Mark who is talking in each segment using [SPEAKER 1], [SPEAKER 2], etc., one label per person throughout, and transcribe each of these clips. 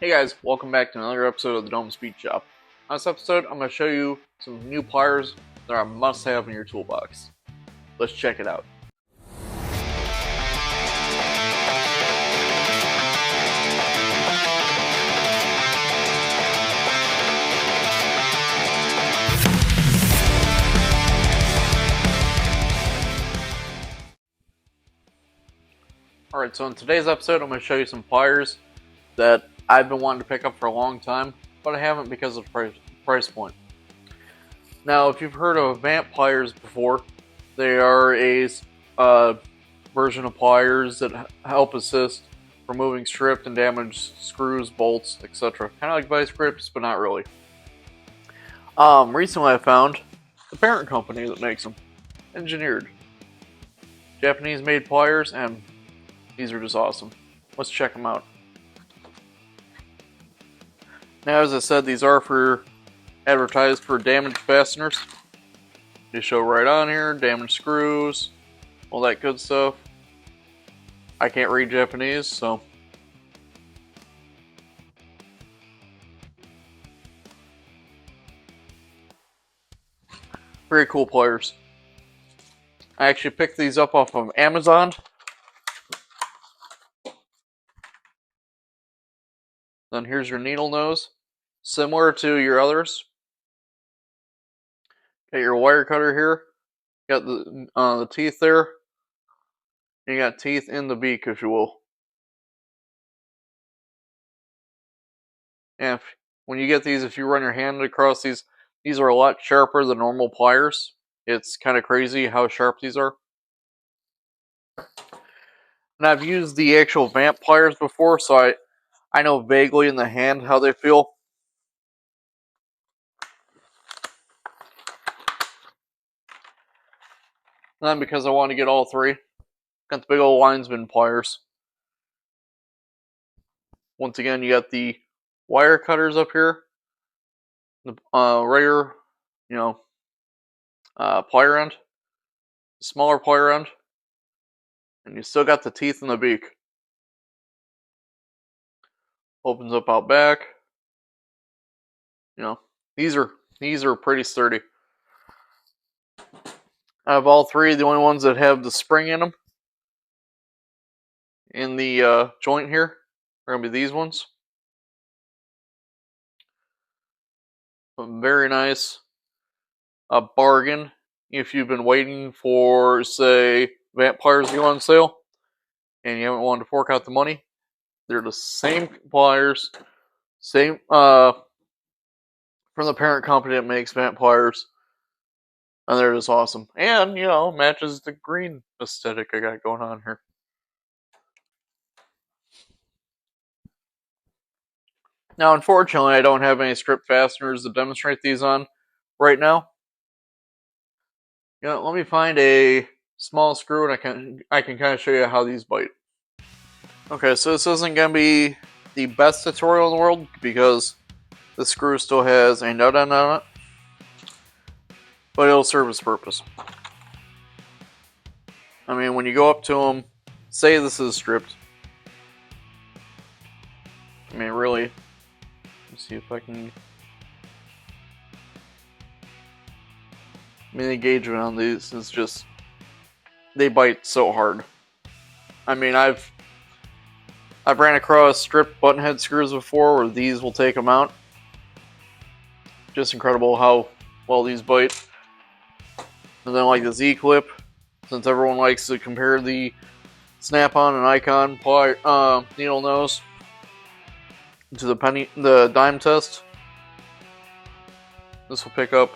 [SPEAKER 1] Hey guys, welcome back to another episode of the Dome Speed Shop. On this episode, I'm going to show you some new pliers that are a must-have in your toolbox. Let's check it out. Alright, so in today's episode, I'm going to show you some pliers that I've been wanting to pick up for a long time, but I haven't because of the price point. Now, if you've heard of VAMPLIERS before, they are a version of pliers that help assist removing stripped and damaged screws, bolts, etc. Kind of like vice grips, but not really. Recently I found the parent company that makes them. Engineered. Japanese-made pliers, and these are just awesome. Let's check them out. Now, as I said, these are advertised for damaged fasteners. They show right on here, damaged screws, all that good stuff. I can't read Japanese, so very cool pliers. I actually picked these up off of Amazon. Then here's your needle nose, similar to your others. Got your wire cutter here. Got the teeth there. And you got teeth in the beak, if you will. And when you get these, if you run your hand across these are a lot sharper than normal pliers. It's kind of crazy how sharp these are. And I've used the actual vamp pliers before, so I know vaguely in the hand how they feel. And then because I want to get all three, got the big old linesman pliers. Once again, you got the wire cutters up here, the regular, plier end, smaller plier end, and you still got the teeth in the beak. Opens up out back. These are pretty sturdy. Out of all three, the only ones that have the spring in them, in the joint here, are going to be these ones. Very nice. A bargain if you've been waiting for, say, VAMPLIERS to go on sale and you haven't wanted to fork out the money. They're the same pliers, same from the parent company that makes VAMPLIERS, and they're just awesome. And matches the green aesthetic I got going on here. Now, unfortunately, I don't have any strip fasteners to demonstrate these on right now. Let me find a small screw and I can kind of show you how these bite. Okay, so this isn't going to be the best tutorial in the world because the screw still has a nut end on it, but it'll serve its purpose. I mean, when you go up to them, say this is stripped. I mean, really, let's see if I can. I mean, the engagement on these is just, they bite so hard. I mean, I've ran across stripped button head screws before where these will take them out. Just incredible how well these bite. And then like the Z-clip, since everyone likes to compare the Snap-on and Icon needle nose to the dime test. This will pick up,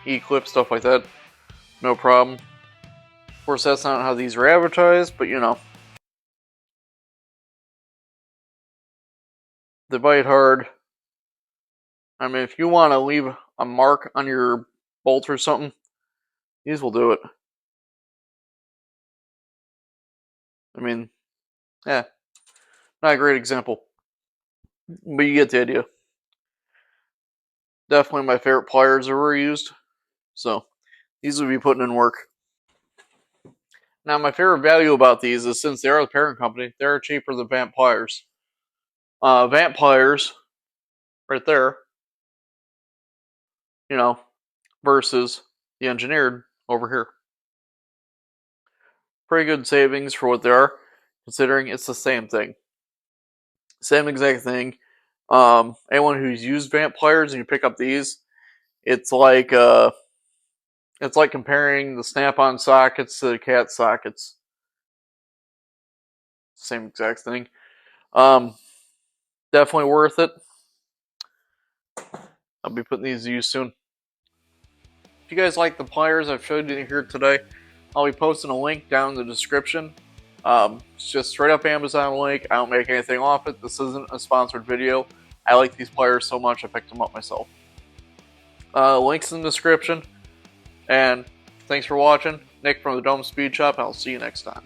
[SPEAKER 1] E-clip, stuff like that. No problem. Of course, that's not how these are advertised, but they bite hard. I mean, if you want to leave a mark on your bolt or something, these will do it. I mean, not a great example, but you get the idea. Definitely my favorite pliers I've ever used, so these will be putting in work. Now, my favorite value about these is since they are the parent company, they're cheaper than VAMPLIERS. VAMPLIERS right there, you know, versus the engineered over here. Pretty good savings for what they are, considering it's the same thing. Same exact thing. Anyone who's used VAMPLIERS and you pick up these, it's like comparing the snap-on sockets to the cat sockets. Same exact thing. Definitely worth it. I'll be putting these to use soon. If you guys like the pliers I've showed you here today, I'll be posting a link down in the description. It's just straight up Amazon link. I don't make anything off it. This isn't a sponsored video. I like these pliers so much I picked them up myself. Links in the description. And thanks for watching. Nick from the Dome Speed Shop, and I'll see you next time.